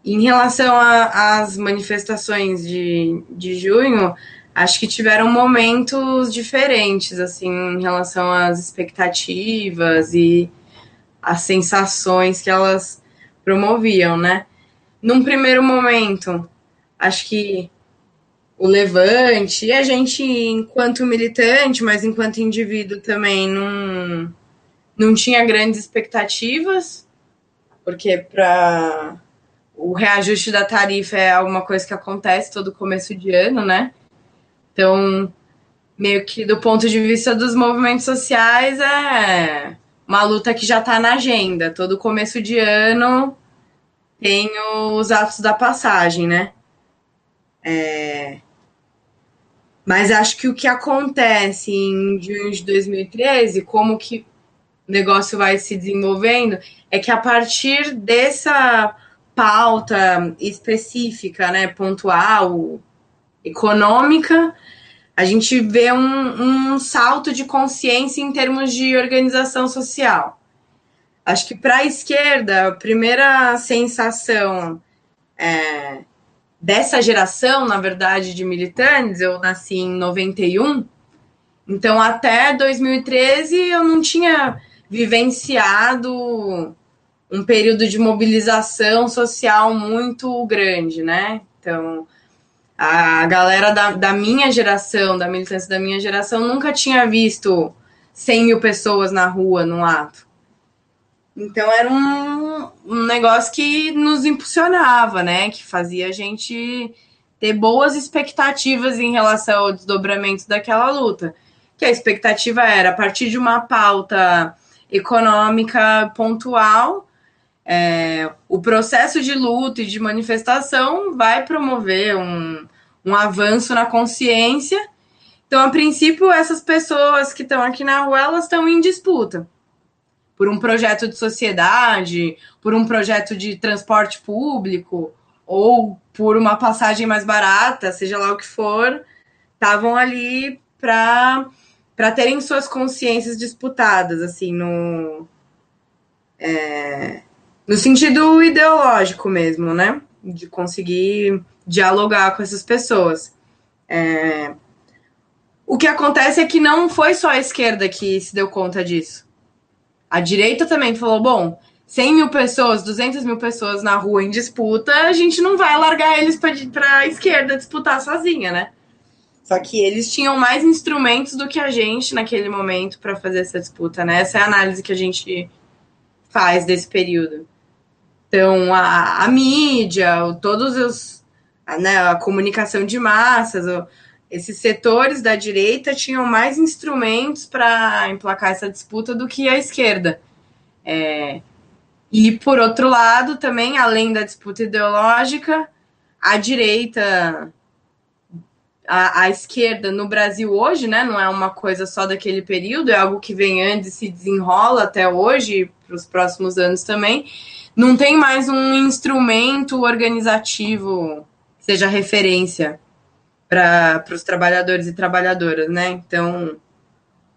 Em relação às manifestações de junho, acho que tiveram momentos diferentes, assim, em relação às expectativas e as sensações que elas promoviam, né? Num primeiro momento, acho que o levante, e a gente, enquanto militante, mas enquanto indivíduo também, não tinha grandes expectativas, porque para o reajuste da tarifa é alguma coisa que acontece todo começo de ano, né? Então, meio que do ponto de vista dos movimentos sociais, é uma luta que já está na agenda. Todo começo de ano tem os atos da passagem, né? Mas acho que o que acontece em junho de 2013, como que o negócio vai se desenvolvendo, é que a partir dessa pauta específica, né, pontual, econômica, a gente vê um salto de consciência em termos de organização social. Acho que para a esquerda, a primeira sensação dessa geração, na verdade, de militantes, eu nasci em 91, então até 2013 eu não tinha vivenciado um período de mobilização social muito grande, né? Então, a galera da minha geração, da militância da minha geração, nunca tinha visto 100 mil pessoas na rua num ato. Então era um negócio que nos impulsionava, né? Que fazia a gente ter boas expectativas em relação ao desdobramento daquela luta. Que a expectativa era, a partir de uma pauta econômica pontual, o processo de luta e de manifestação vai promover um avanço na consciência. Então, a princípio, essas pessoas que estão aqui na rua, elas estão em disputa por um projeto de sociedade, por um projeto de transporte público, ou por uma passagem mais barata, seja lá o que for, estavam ali para terem suas consciências disputadas, assim, no sentido ideológico mesmo, né? De conseguir dialogar com essas pessoas. O que acontece é que não foi só a esquerda que se deu conta disso. A direita também falou, bom, 100 mil pessoas, 200 mil pessoas na rua em disputa, a gente não vai largar eles para a esquerda disputar sozinha, né? Só que eles tinham mais instrumentos do que a gente naquele momento para fazer essa disputa, né? Essa é a análise que a gente faz desse período. Então, a mídia, todos os. Né, a comunicação de massas, esses setores da direita tinham mais instrumentos para emplacar essa disputa do que a esquerda. E, por outro lado, também, além da disputa ideológica, a direita, a esquerda no Brasil hoje, né, não é uma coisa só daquele período, é algo que vem antes e se desenrola até hoje, para os próximos anos também, não tem mais um instrumento organizativo que seja referência para os trabalhadores e trabalhadoras, né? Então,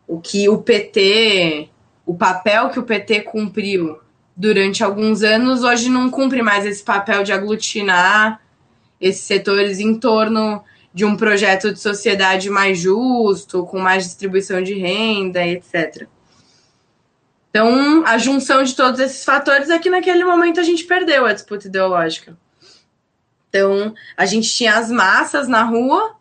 o papel que o PT cumpriu durante alguns anos, hoje não cumpre mais esse papel de aglutinar esses setores em torno de um projeto de sociedade mais justo, com mais distribuição de renda, etc. Então, a junção de todos esses fatores é que naquele momento a gente perdeu a disputa ideológica. Então, a gente tinha as massas na rua,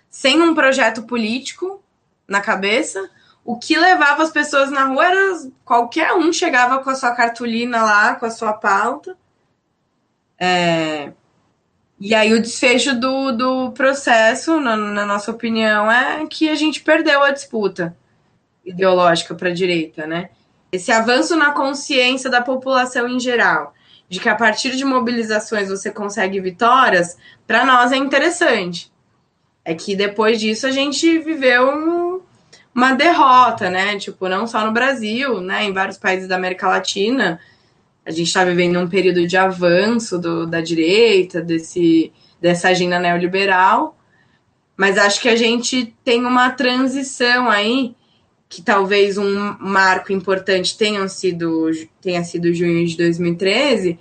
sem um projeto político na cabeça. O que levava as pessoas na rua era qualquer um chegava com a sua cartolina lá, com a sua pauta. E aí o desfecho do processo, na nossa opinião, é que a gente perdeu a disputa ideológica para a direita, né? Esse avanço na consciência da população em geral, de que a partir de mobilizações você consegue vitórias, para nós é interessante. É que depois disso a gente viveu uma derrota, né? Tipo, não só no Brasil, né? Em vários países da América Latina, a gente está vivendo um período de avanço da direita, dessa agenda neoliberal, mas acho que a gente tem uma transição aí, que talvez um marco importante tenha sido junho de 2013,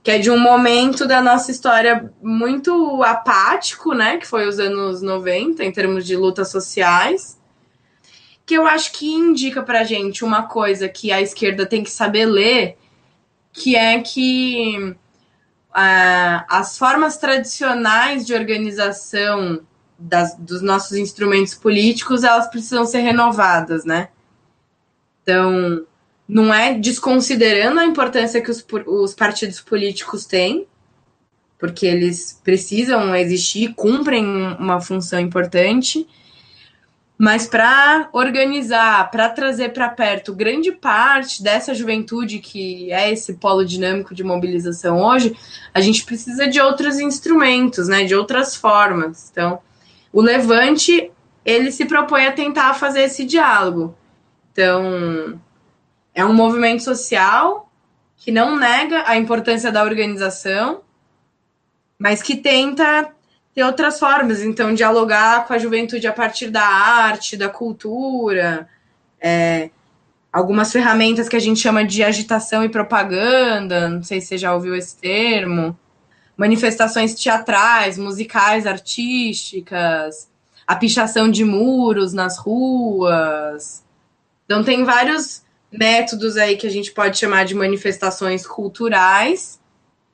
que é de um momento da nossa história muito apático, né, que foi os anos 90, em termos de lutas sociais, que eu acho que indica pra gente uma coisa que a esquerda tem que saber ler, que é que as formas tradicionais de organização dos nossos instrumentos políticos, elas precisam ser renovadas, né? Então, não é desconsiderando a importância que os partidos políticos têm, porque eles precisam existir, cumprem uma função importante, mas para organizar, para trazer para perto grande parte dessa juventude que é esse polo dinâmico de mobilização hoje, a gente precisa de outros instrumentos, né, de outras formas. Então, o Levante, ele se propõe a tentar fazer esse diálogo. Então, é um movimento social que não nega a importância da organização, mas que tenta ter outras formas, então dialogar com a juventude a partir da arte, da cultura, algumas ferramentas que a gente chama de agitação e propaganda, não sei se você já ouviu esse termo, manifestações teatrais, musicais, artísticas, a pichação de muros nas ruas. Então tem vários métodos aí que a gente pode chamar de manifestações culturais,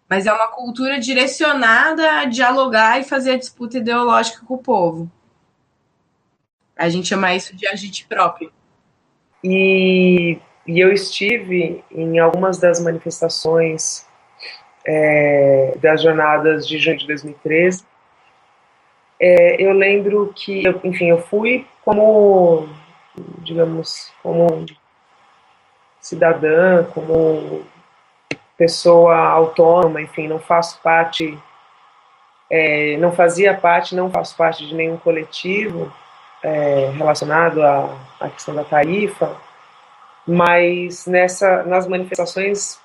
mas é uma cultura direcionada a dialogar e fazer a disputa ideológica com o povo. A gente chama isso de agite próprio. E, e eu estive em algumas das manifestações das jornadas de junho de 2013. Eu lembro que, enfim, eu fui como, digamos, como cidadã, como pessoa autônoma, enfim, não faço parte, não fazia parte, não faço parte de nenhum coletivo relacionado à questão da tarifa, mas nas manifestações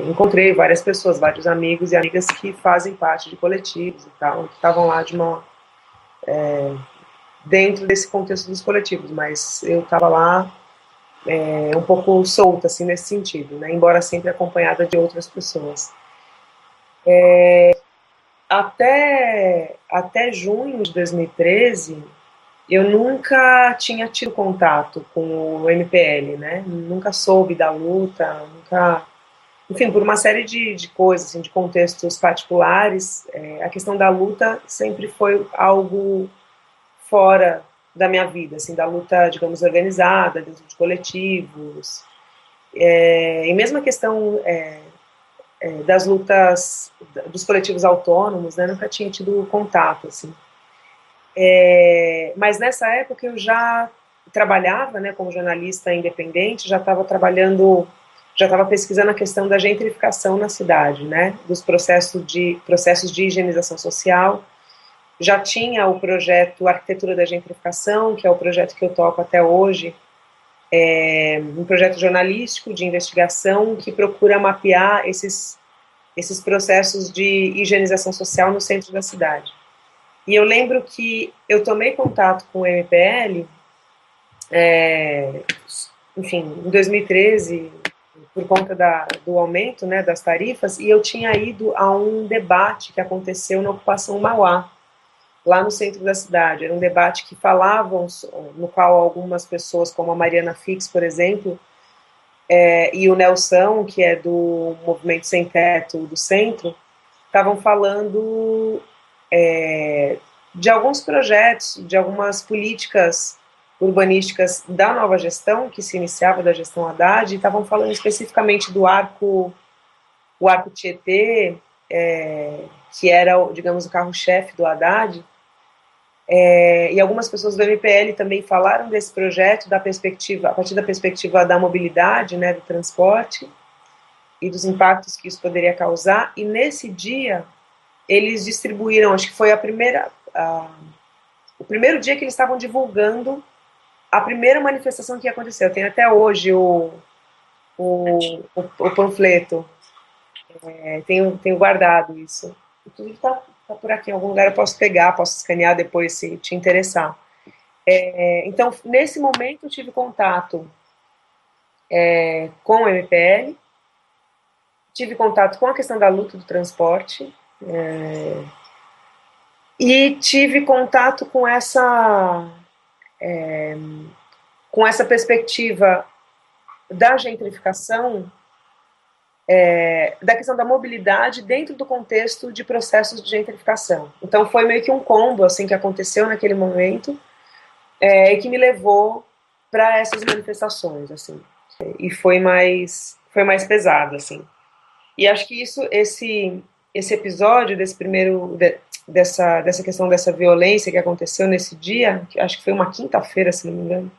encontrei várias pessoas, vários amigos e amigas que fazem parte de coletivos e tal, que estavam lá dentro desse contexto dos coletivos, mas eu estava lá um pouco solta, assim, nesse sentido, né? Embora sempre acompanhada de outras pessoas. Até junho de 2013, eu nunca tinha tido contato com o MPL, né? Nunca soube da luta, nunca... Enfim, por uma série de coisas, assim, de contextos particulares, a questão da luta sempre foi algo fora da minha vida, assim, da luta, digamos, organizada, dentro de coletivos. E mesmo a questão das lutas dos coletivos autônomos, né, nunca tinha tido contato, assim. Mas nessa época eu já trabalhava, né, como jornalista independente, já estava trabalhando, já estava pesquisando a questão da gentrificação na cidade, né, dos processos de higienização social. Já tinha o projeto Arquitetura da Gentrificação, que é o projeto que eu toco até hoje, um projeto jornalístico de investigação que procura mapear esses processos de higienização social no centro da cidade. E eu lembro que eu tomei contato com o MPL, enfim, em 2013, por conta do aumento, né, das tarifas, e eu tinha ido a um debate que aconteceu na Ocupação Mauá, lá no centro da cidade. Era um debate que falavam, no qual algumas pessoas, como a Mariana Fix, por exemplo, e o Nelson, que é do Movimento Sem Teto do Centro, estavam falando de alguns projetos, de algumas políticas urbanísticas da nova gestão, que se iniciava da gestão Haddad, e estavam falando especificamente do o Arco Tietê, que era, digamos, o carro-chefe do Haddad. E algumas pessoas do MPL também falaram desse projeto a partir da perspectiva da mobilidade, né, do transporte e dos impactos que isso poderia causar. E nesse dia eles distribuíram, acho que foi o primeiro dia que eles estavam divulgando a primeira manifestação que aconteceu. Tem até hoje o panfleto, tenho guardado isso. Tudo está por aqui em algum lugar, eu posso pegar, posso escanear depois se te interessar. Então, nesse momento, eu tive contato com o MPL, tive contato com a questão da luta do transporte, e tive contato com essa perspectiva da gentrificação, da questão da mobilidade dentro do contexto de processos de gentrificação. Então foi meio que um combo assim que aconteceu naquele momento, e que me levou para essas manifestações, assim. E foi mais pesado, assim. E acho que esse episódio dessa questão dessa violência que aconteceu nesse dia, que acho que foi uma quinta-feira, se não me engano,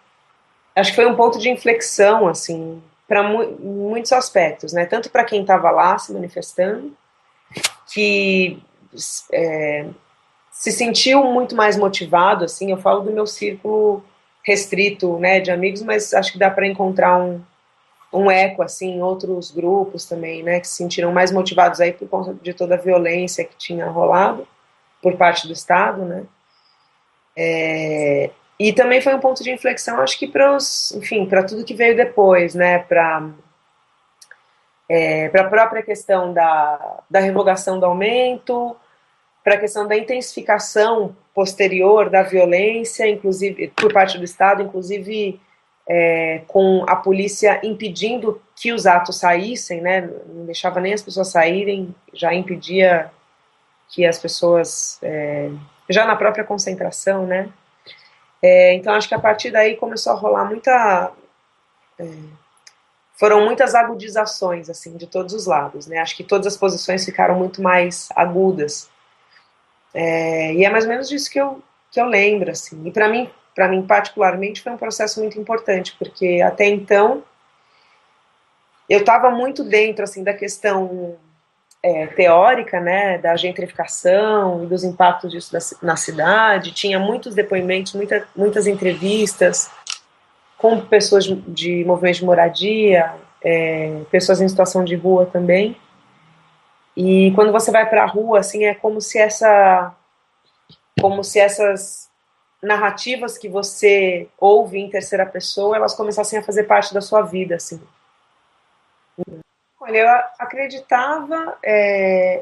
acho que foi um ponto de inflexão, assim, para muitos aspectos, né? Tanto para quem estava lá se manifestando, que se sentiu muito mais motivado, assim. Eu falo do meu círculo restrito, né, de amigos, mas acho que dá para encontrar um eco, assim, em outros grupos também, né, que se sentiram mais motivados aí por conta de toda a violência que tinha rolado por parte do Estado, né. E também foi um ponto de inflexão, acho que para tudo que veio depois, né, para a própria questão da revogação do aumento, para a questão da intensificação posterior da violência, inclusive por parte do Estado, inclusive com a polícia impedindo que os atos saíssem, né, não deixava nem as pessoas saírem, já impedia que as pessoas, já na própria concentração, né. Então acho que a partir daí começou a rolar foram muitas agudizações, assim, de todos os lados, né. Acho que todas as posições ficaram muito mais agudas. E é mais ou menos disso que eu lembro, assim. E para mim particularmente foi um processo muito importante, porque até então eu estava muito dentro, assim, da questão teórica, né, da gentrificação e dos impactos disso na cidade. Tinha muitos depoimentos, muitas entrevistas com pessoas de movimentos de moradia, pessoas em situação de rua também. E quando você vai para a rua, assim, é como se essas narrativas que você ouve em terceira pessoa, elas começassem a fazer parte da sua vida, assim. Olha, eu acreditava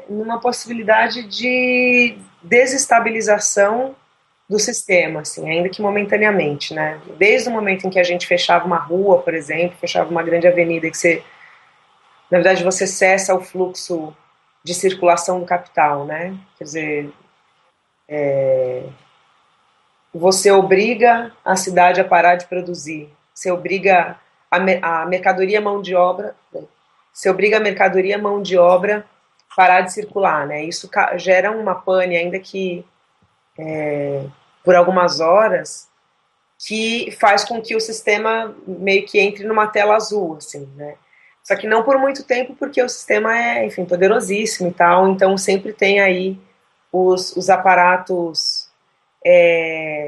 numa possibilidade de desestabilização do sistema, assim, ainda que momentaneamente, né? Desde o momento em que a gente fechava uma rua, por exemplo, fechava uma grande avenida, que na verdade, você cessa o fluxo de circulação do capital, né? Quer dizer, você obriga a cidade a parar de produzir, você obriga a mercadoria mão de obra, você obriga a mercadoria mão de obra parar de circular, né? Isso gera uma pane, ainda que por algumas horas, que faz com que o sistema meio que entre numa tela azul, assim, né? Só que não por muito tempo, porque o sistema é, enfim, poderosíssimo e tal, então sempre tem aí os aparatos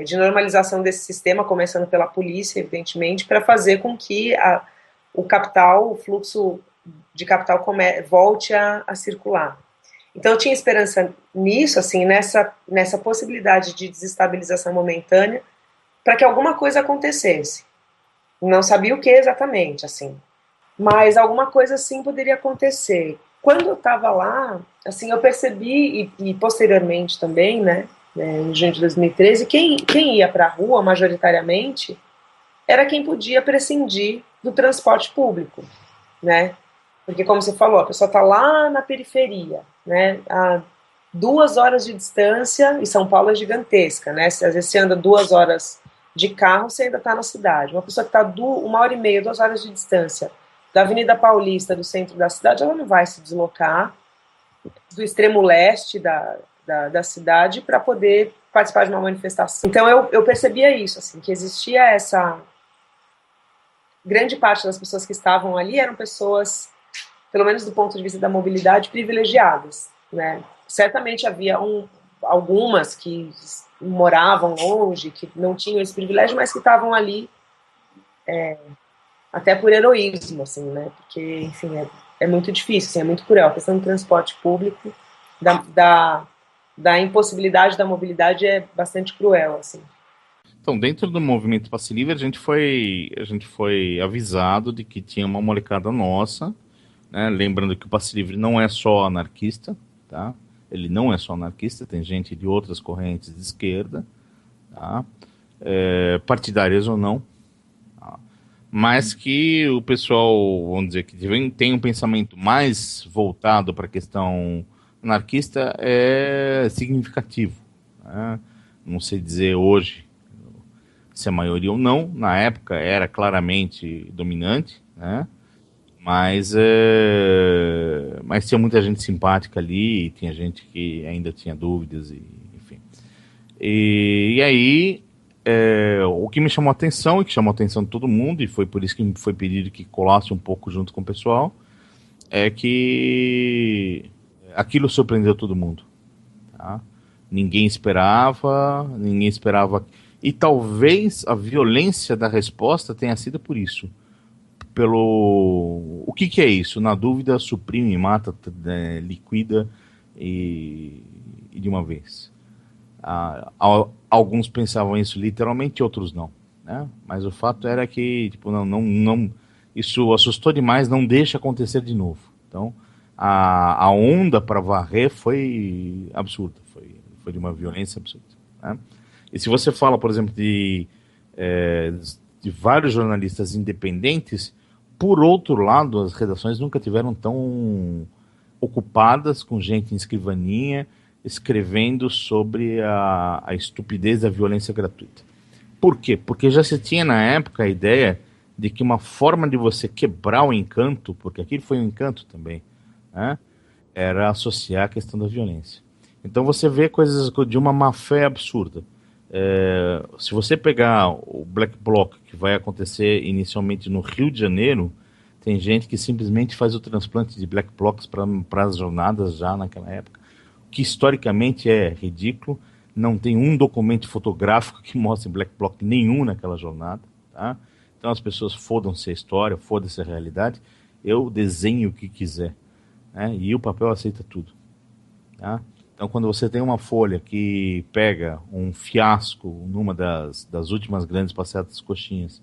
de normalização desse sistema, começando pela polícia, evidentemente, para fazer com que o fluxo de capital volte a circular. Então eu tinha esperança nisso, assim, nessa possibilidade de desestabilização momentânea, para que alguma coisa acontecesse. Não sabia o que exatamente, assim, mas alguma coisa assim poderia acontecer. Quando eu estava lá, assim, eu percebi, e posteriormente também, né, em junho de 2013, quem ia para a rua, majoritariamente, era quem podia prescindir do transporte público, né, porque como você falou, a pessoa está lá na periferia, né, a 2 horas de distância, e São Paulo é gigantesca, né, às vezes você anda 2 horas de carro, você ainda está na cidade. Uma pessoa que está 1h30, 2 horas de distância da Avenida Paulista, do centro da cidade, ela não vai se deslocar do extremo leste da cidade para poder participar de uma manifestação. Então eu percebia isso, assim, que existia essa grande parte das pessoas que estavam ali eram pessoas, pelo menos do ponto de vista da mobilidade, privilegiadas, né? Certamente havia algumas que moravam longe, que não tinham esse privilégio, mas que estavam ali até por heroísmo, assim, né? Porque, enfim, é muito difícil, assim, é muito cruel. A questão do transporte público, da impossibilidade da mobilidade é bastante cruel, assim. Então, dentro do movimento Passe Livre, a gente foi avisado de que tinha uma molecada nossa né? Lembrando que o Passe Livre não é só anarquista, tá? Ele não é só anarquista, tem gente de outras correntes de esquerda, tá? Partidárias ou não, tá? Mas que o pessoal, vamos dizer, que tem um pensamento mais voltado para a questão anarquista é significativo, né? Não sei dizer hoje se é maioria ou não, na época era claramente dominante, né? Mas tinha muita gente simpática ali, e tinha gente que ainda tinha dúvidas, enfim. E aí, o que me chamou a atenção, e que chamou a atenção de todo mundo, e foi por isso que me foi pedido que colasse um pouco junto com o pessoal, é que aquilo surpreendeu todo mundo. Tá? Ninguém esperava, e talvez a violência da resposta tenha sido por isso. O que é isso? Na dúvida, suprime, mata, liquida e de uma vez. Alguns pensavam isso literalmente, outros não, né? Mas o fato era que tipo, não, isso assustou demais, não deixa acontecer de novo. Então, a onda para varrer foi absurda, foi de uma violência absurda, né? E se você fala, por exemplo, de vários jornalistas independentes, por outro lado, as redações nunca tiveram tão ocupadas com gente em escrivaninha escrevendo sobre a estupidez da violência gratuita. Por quê? Porque já se tinha na época a ideia de que uma forma de você quebrar o encanto, porque aquilo foi um encanto também, né, era associar a questão da violência. Então você vê coisas de uma má-fé absurda. Se você pegar o Black Bloc, que vai acontecer inicialmente no Rio de Janeiro, tem gente que simplesmente faz o transplante de Black Blocs para as jornadas já naquela época, que historicamente é ridículo. Não tem um documento fotográfico que mostre Black Bloc nenhum naquela jornada, tá? Então as pessoas fodam-se a história, fodam-se a realidade, eu desenho o que quiser, né? E o papel aceita tudo, tá? Então, quando você tem uma folha que pega um fiasco numa das últimas grandes passeatas coxinhas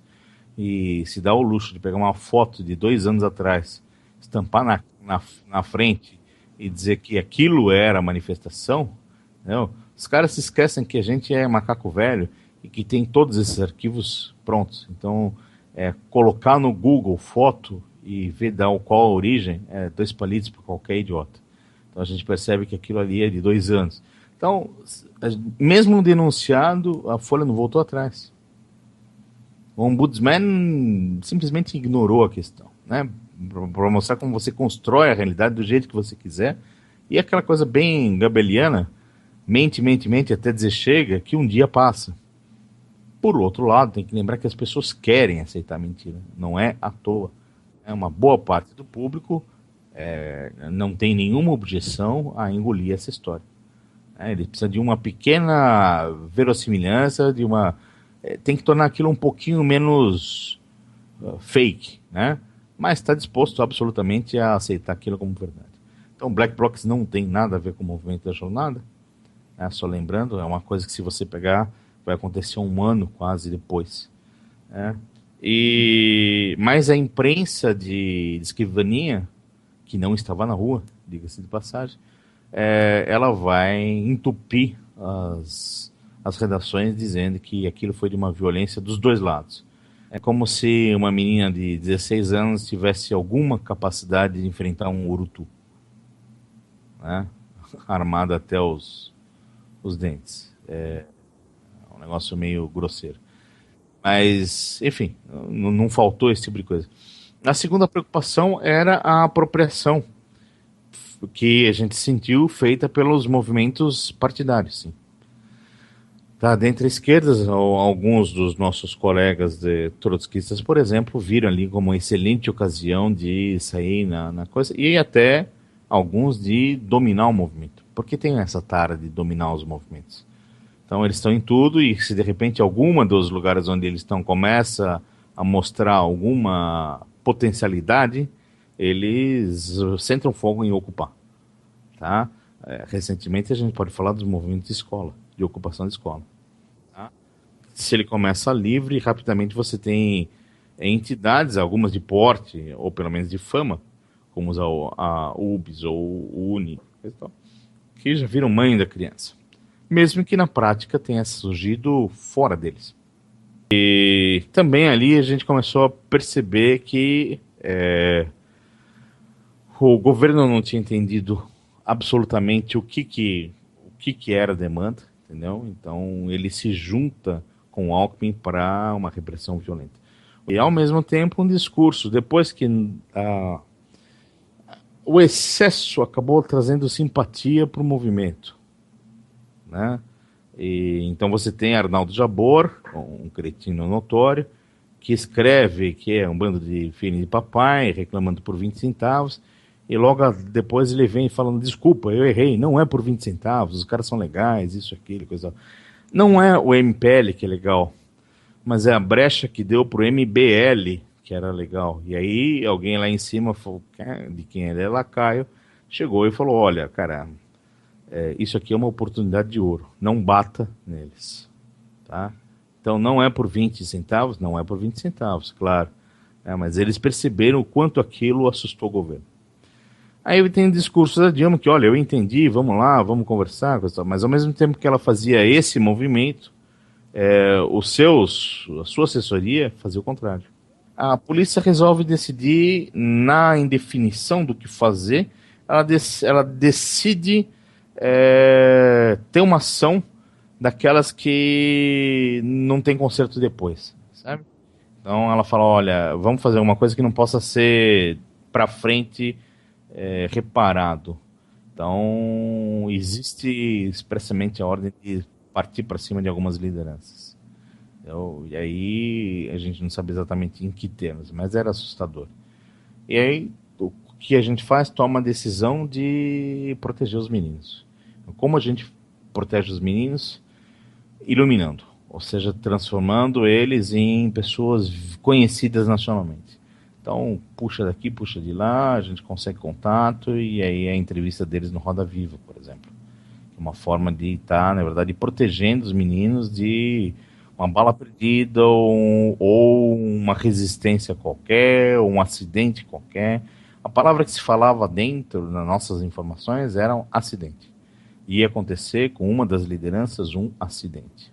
e se dá o luxo de pegar uma foto de 2 anos atrás, estampar na frente e dizer que aquilo era manifestação, entendeu? Os caras se esquecem que a gente é macaco velho e que tem todos esses arquivos prontos. Então, colocar no Google foto e ver qual a origem, 2 palitos para qualquer idiota. Então a gente percebe que aquilo ali é de 2 anos. Então, mesmo denunciado, a Folha não voltou atrás. O Ombudsman simplesmente ignorou a questão, né? Para mostrar como você constrói a realidade do jeito que você quiser. E aquela coisa bem gabeliana, mente até dizer chega, que um dia passa. Por outro lado, tem que lembrar que as pessoas querem aceitar mentira. Não é à toa. Uma boa parte do público não tem nenhuma objeção a engolir essa história. Ele precisa de uma pequena verossimilhança, tem que tornar aquilo um pouquinho menos fake, né? Mas está disposto absolutamente a aceitar aquilo como verdade. Então, Black Blocs não tem nada a ver com o movimento da jornada, né? Só lembrando, é uma coisa que se você pegar, vai acontecer 1 ano quase depois, né? Mas a imprensa de escrivaninha, que não estava na rua, diga-se de passagem, ela vai entupir as redações dizendo que aquilo foi de uma violência dos 2 lados. É como se uma menina de 16 anos tivesse alguma capacidade de enfrentar um urutu, né? Armada até os dentes. É um negócio meio grosseiro. Mas, enfim, não faltou esse tipo de coisa. A segunda preocupação era a apropriação que a gente sentiu feita pelos movimentos partidários, sim. Tá, dentre as esquerdas, alguns dos nossos colegas trotskistas, por exemplo, viram ali como uma excelente ocasião de sair na coisa, e até alguns de dominar o movimento, porque tem essa tara de dominar os movimentos. Então eles estão em tudo, e se de repente alguma dos lugares onde eles estão começa a mostrar alguma potencialidade, eles centram fogo em ocupar, tá? Recentemente a gente pode falar dos movimentos de escola, de ocupação de escola, tá? Se ele começa livre, rapidamente você tem entidades, algumas de porte, ou pelo menos de fama, como usar a UBS ou o Uni, que já viram mãe da criança. Mesmo que na prática tenha surgido fora deles. E também ali a gente começou a perceber que o governo não tinha entendido absolutamente o que era a demanda, entendeu? Então ele se junta com o Alckmin para uma repressão violenta. E ao mesmo tempo um discurso, depois que o excesso acabou trazendo simpatia para o movimento, né? E, então você tem Arnaldo Jabor, um cretino notório, que escreve que é um bando de filho de papai, reclamando por 20 centavos, e logo depois ele vem falando, desculpa, eu errei, não é por 20 centavos, os caras são legais, isso, aquilo, coisa. Não é o MPL que é legal, mas é a brecha que deu pro MBL, que era legal. E aí alguém lá em cima, falou, de quem ele é lacaio, chegou e falou, olha, cara, isso aqui é uma oportunidade de ouro, não bata neles, tá? Então não é por 20 centavos, não é por 20 centavos, claro, mas eles perceberam o quanto aquilo assustou o governo. Aí tem discursos da Dilma que, olha, eu entendi, vamos lá, vamos conversar, mas ao mesmo tempo que ela fazia esse movimento, a sua assessoria fazia o contrário. A polícia resolve decidir, na indefinição do que fazer, ela decide ter uma ação daquelas que não tem conserto depois, sabe? Então ela fala, olha, vamos fazer uma coisa que não possa ser para frente reparado. Então existe expressamente a ordem de partir para cima de algumas lideranças. E aí a gente não sabe exatamente em que termos, mas era assustador. E aí o que a gente faz? Toma a decisão de proteger os meninos. Como a gente protege os meninos? Iluminando, ou seja, transformando eles em pessoas conhecidas nacionalmente. Então, puxa daqui, puxa de lá, a gente consegue contato, e aí a entrevista deles no Roda Viva, por exemplo. Uma forma de estar, na verdade, protegendo os meninos de uma bala perdida, ou uma resistência qualquer, ou um acidente qualquer. A palavra que se falava dentro das nossas informações era um acidente. Ia acontecer com uma das lideranças um acidente.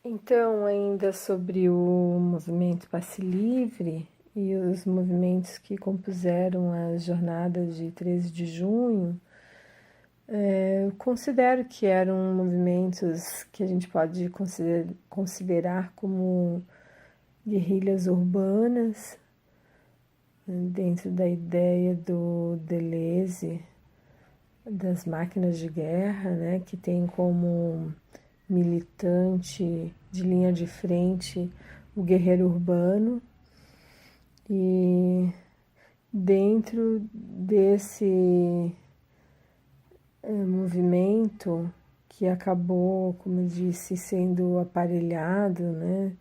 Então, ainda sobre o movimento Passe Livre e os movimentos que compuseram as jornadas de 13 de junho, eu considero que eram movimentos que a gente pode considerar como guerrilhas urbanas, dentro da ideia do Deleuze, das máquinas de guerra, né, que tem como militante de linha de frente o guerreiro urbano, e dentro desse movimento que acabou, como eu disse, sendo aparelhado, né,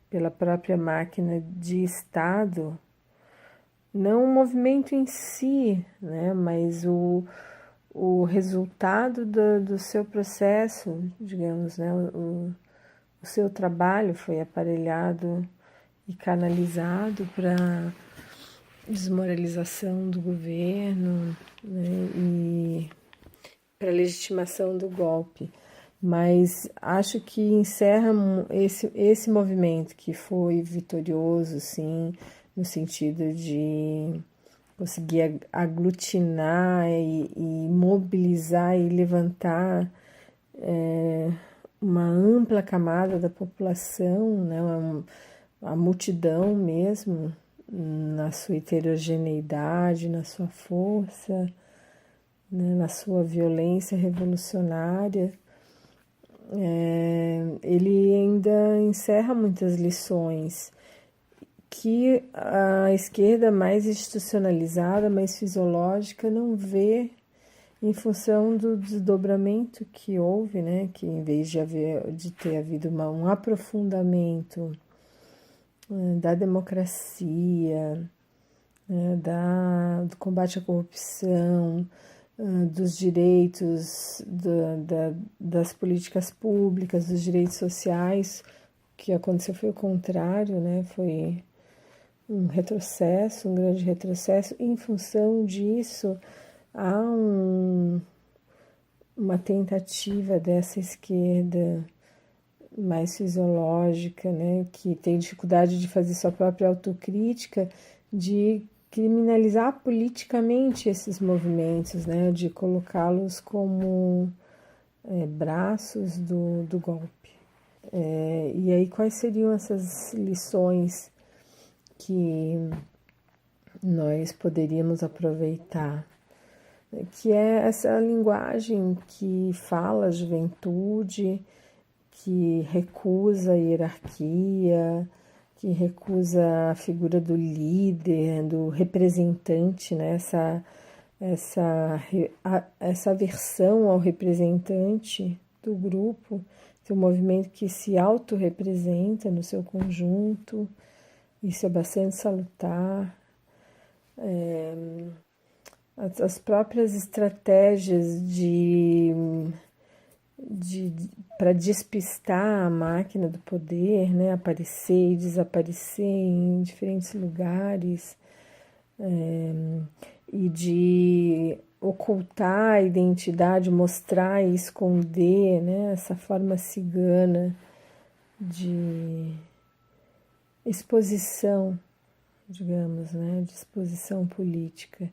pela própria máquina de Estado, não o movimento em si, né, mas o resultado do seu processo, digamos, né, o seu trabalho foi aparelhado e canalizado para desmoralização do governo, né, e para legitimação do golpe. Mas acho que encerra esse movimento que foi vitorioso, sim, no sentido de conseguir aglutinar e mobilizar e levantar uma ampla camada da população, né, a multidão mesmo, na sua heterogeneidade, na sua força, né, na sua violência revolucionária. Ele ainda encerra muitas lições que a esquerda mais institucionalizada, mais fisiológica, não vê, em função do desdobramento que houve, né? Que em vez de ter havido um aprofundamento da democracia, né, do combate à corrupção, dos direitos, das políticas públicas, dos direitos sociais, o que aconteceu foi o contrário, né? Foi um retrocesso, um grande retrocesso. Em função disso, há uma tentativa dessa esquerda mais fisiológica, né, que tem dificuldade de fazer sua própria autocrítica, de criminalizar politicamente esses movimentos, né, de colocá-los como braços do golpe. E aí, quais seriam essas lições que nós poderíamos aproveitar? Que é essa linguagem que fala a juventude, que recusa a hierarquia, que recusa a figura do líder, do representante, né? Essa aversão ao representante do grupo, um movimento que se autorrepresenta no seu conjunto. Isso é bastante salutar. As próprias estratégias para despistar a máquina do poder, né? Aparecer e desaparecer em diferentes lugares, e de ocultar a identidade, mostrar e esconder, né? Essa forma cigana de exposição, digamos, né? De exposição política.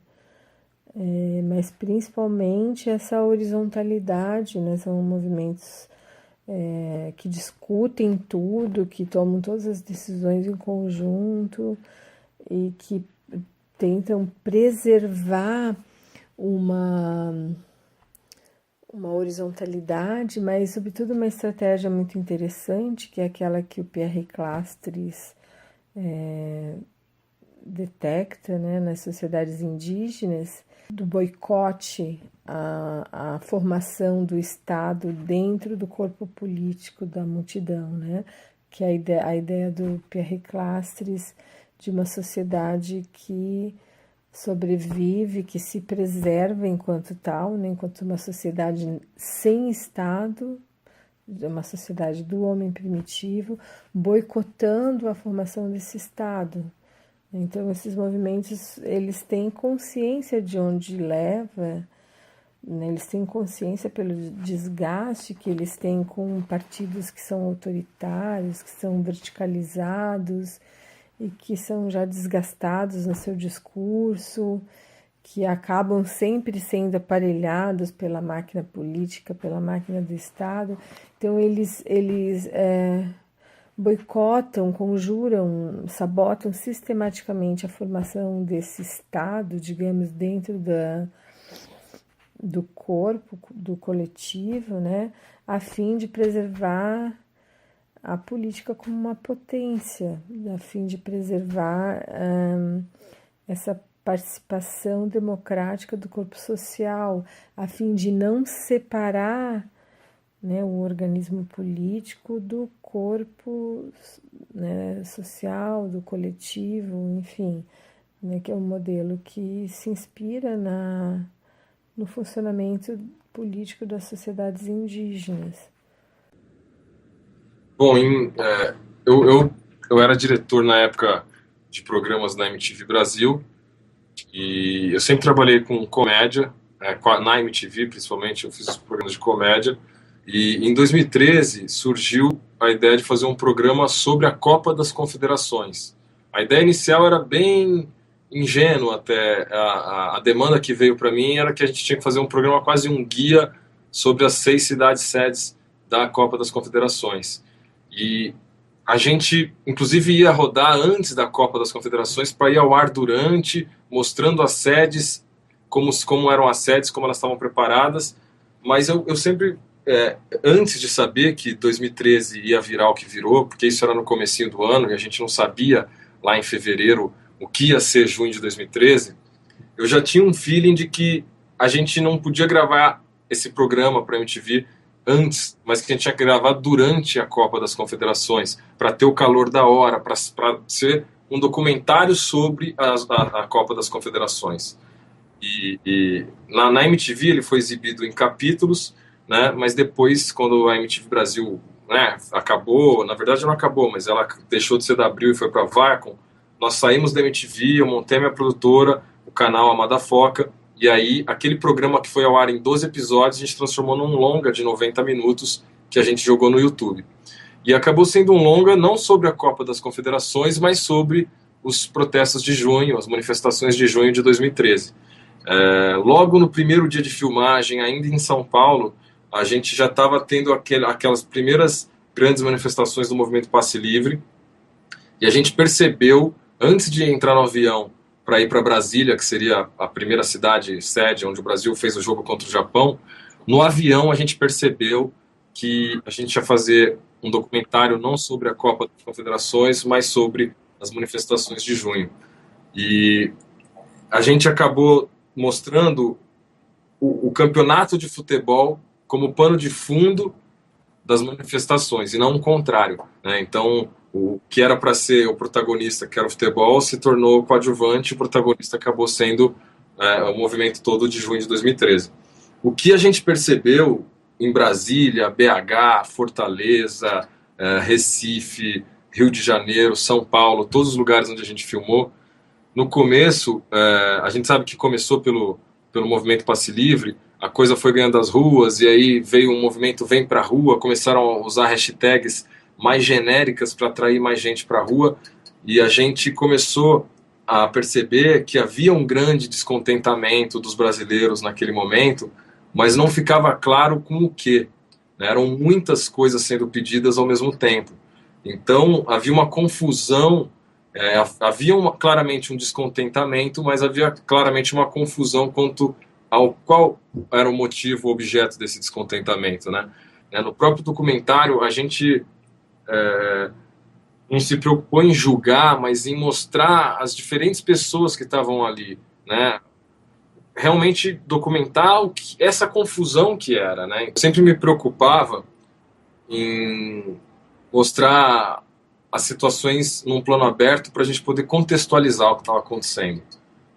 Mas principalmente essa horizontalidade, né? São movimentos que discutem tudo, que tomam todas as decisões em conjunto e que tentam preservar uma horizontalidade, mas sobretudo uma estratégia muito interessante, que é aquela que o Pierre Clastres detecta, né, nas sociedades indígenas, do boicote à formação do Estado dentro do corpo político da multidão, né? Que é a ideia do Pierre Clastres de uma sociedade que sobrevive, que se preserva enquanto tal, né? Enquanto uma sociedade sem Estado, uma sociedade do homem primitivo, boicotando a formação desse Estado. Então, esses movimentos, eles têm consciência de onde leva, né? Eles têm consciência pelo desgaste que eles têm com partidos que são autoritários, que são verticalizados e que são já desgastados no seu discurso, que acabam sempre sendo aparelhados pela máquina política, pela máquina do Estado. Então, eles boicotam, conjuram, sabotam sistematicamente a formação desse Estado, digamos, dentro do corpo, do coletivo, né, a fim de preservar a política como uma potência, a fim de preservar essa participação democrática do corpo social, a fim de não separar, né, o organismo político do corpo, né, social, do coletivo, enfim, né, que é um modelo que se inspira no funcionamento político das sociedades indígenas. Bom, eu era diretor na época de programas na MTV Brasil e eu sempre trabalhei com comédia, na MTV principalmente, eu fiz os programas de comédia. E em 2013 surgiu a ideia de fazer um programa sobre a Copa das Confederações. A ideia inicial era bem ingênua até. A demanda que veio para mim era que a gente tinha que fazer um programa, quase um guia, sobre as 6 cidades sedes da Copa das Confederações. E a gente, inclusive, ia rodar antes da Copa das Confederações para ir ao ar durante, mostrando as sedes, como eram as sedes, como elas estavam preparadas. Mas eu sempre... antes de saber que 2013 ia virar o que virou, porque isso era no comecinho do ano e a gente não sabia lá em fevereiro o que ia ser junho de 2013, eu já tinha um feeling de que a gente não podia gravar esse programa para a MTV antes, mas que a gente tinha que gravar durante a Copa das Confederações, para ter o calor da hora, para ser um documentário sobre a Copa das Confederações. E na MTV ele foi exibido em capítulos, né? Mas depois, quando a MTV Brasil, né, acabou, na verdade não acabou, mas ela deixou de ser da Abril e foi para a Viacom, nós saímos da MTV, eu montei a minha produtora, o canal Amada Foca, e aí aquele programa que foi ao ar em 12 episódios, a gente transformou num longa de 90 minutos que a gente jogou no YouTube. E acabou sendo um longa não sobre a Copa das Confederações, mas sobre os protestos de junho, as manifestações de junho de 2013. Logo no primeiro dia de filmagem, ainda em São Paulo, a gente já estava tendo aquelas primeiras grandes manifestações do movimento Passe Livre, e a gente percebeu, antes de entrar no avião para ir para Brasília, que seria a primeira cidade sede onde o Brasil fez o jogo contra o Japão, no avião a gente percebeu que a gente ia fazer um documentário não sobre a Copa das Confederações, mas sobre as manifestações de junho. E a gente acabou mostrando o campeonato de futebol como pano de fundo das manifestações, e não o contrário, né? Então, o que era para ser o protagonista, que era o futebol, se tornou coadjuvante, o protagonista acabou sendo o movimento todo de junho de 2013. O que a gente percebeu em Brasília, BH, Fortaleza, Recife, Rio de Janeiro, São Paulo, todos os lugares onde a gente filmou, no começo, a gente sabe que começou pelo movimento Passe Livre, a coisa foi ganhando as ruas, e aí veio um movimento Vem Pra Rua, começaram a usar hashtags mais genéricas para atrair mais gente para a rua, e a gente começou a perceber que havia um grande descontentamento dos brasileiros naquele momento, mas não ficava claro com o quê, né? Eram muitas coisas sendo pedidas ao mesmo tempo. Então, havia uma confusão, havia claramente um descontentamento, mas havia claramente uma confusão quanto ao qual era o motivo, o objeto desse descontentamento, né? No próprio documentário, a gente não se preocupou em julgar, mas em mostrar as diferentes pessoas que estavam ali, né? Realmente documentar essa confusão que era, né? Eu sempre me preocupava em mostrar as situações num plano aberto para a gente poder contextualizar o que estava acontecendo.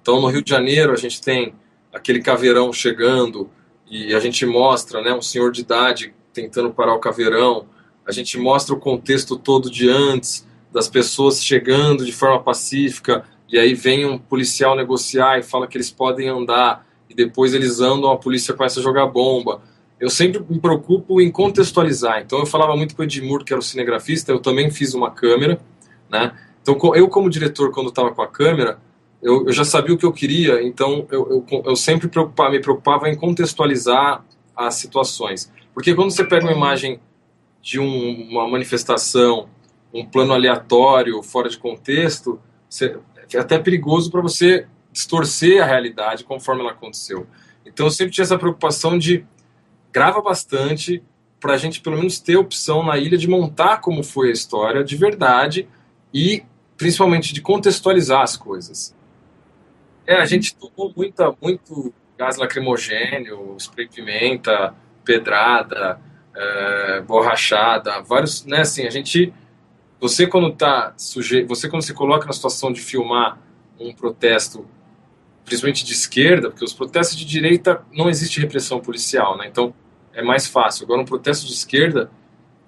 Então, no Rio de Janeiro, a gente tem aquele caveirão chegando e a gente mostra, né, um senhor de idade tentando parar o caveirão. A gente mostra o contexto todo de antes, das pessoas chegando de forma pacífica, e aí vem um policial negociar e fala que eles podem andar, e depois eles andam, a polícia começa a jogar bomba. Eu sempre me preocupo em contextualizar. Então eu falava muito com o Edmur, que era o cinegrafista, eu também fiz uma câmera, né? Então eu como diretor, quando estava com a câmera, eu já sabia o que eu queria, então eu sempre me preocupava em contextualizar as situações. Porque quando você pega uma imagem de uma manifestação, um plano aleatório, fora de contexto, é até perigoso para você distorcer a realidade conforme ela aconteceu. Então eu sempre tinha essa preocupação de grava bastante para a gente pelo menos ter a opção na ilha de montar como foi a história de verdade e principalmente de contextualizar as coisas. A gente tomou muito gás lacrimogênio, spray pimenta, pedrada, borrachada, vários, né, assim, você quando se coloca na situação de filmar um protesto, principalmente de esquerda, porque os protestos de direita não existe repressão policial, né, então é mais fácil. Agora, um protesto de esquerda,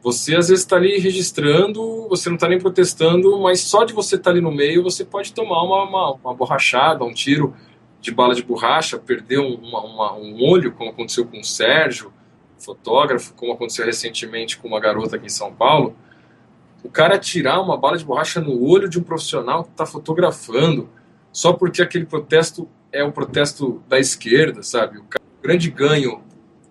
você às vezes está ali registrando, você não está nem protestando, mas só de você estar ali no meio, você pode tomar uma borrachada, um tiro de bala de borracha, perder um olho, como aconteceu com o Sérgio, fotógrafo, como aconteceu recentemente com uma garota aqui em São Paulo. O cara atirar uma bala de borracha no olho de um profissional que está fotografando, só porque aquele protesto é um protesto da esquerda, sabe? O grande ganho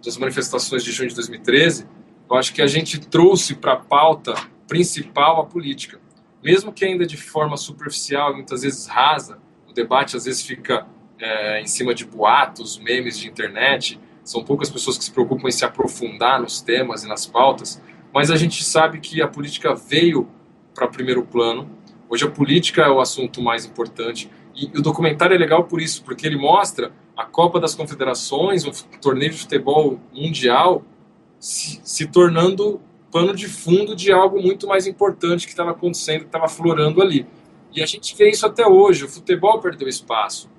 das manifestações de junho de 2013, eu acho que a gente trouxe para a pauta principal a política. Mesmo que ainda de forma superficial, muitas vezes rasa, o debate às vezes fica em cima de boatos, memes de internet, são poucas pessoas que se preocupam em se aprofundar nos temas e nas pautas, mas a gente sabe que a política veio para primeiro plano. Hoje a política é o assunto mais importante, e o documentário é legal por isso, porque ele mostra a Copa das Confederações, um torneio de futebol mundial, se tornando pano de fundo de algo muito mais importante que estava acontecendo, que estava aflorando ali. E a gente vê isso até hoje, o futebol perdeu espaço.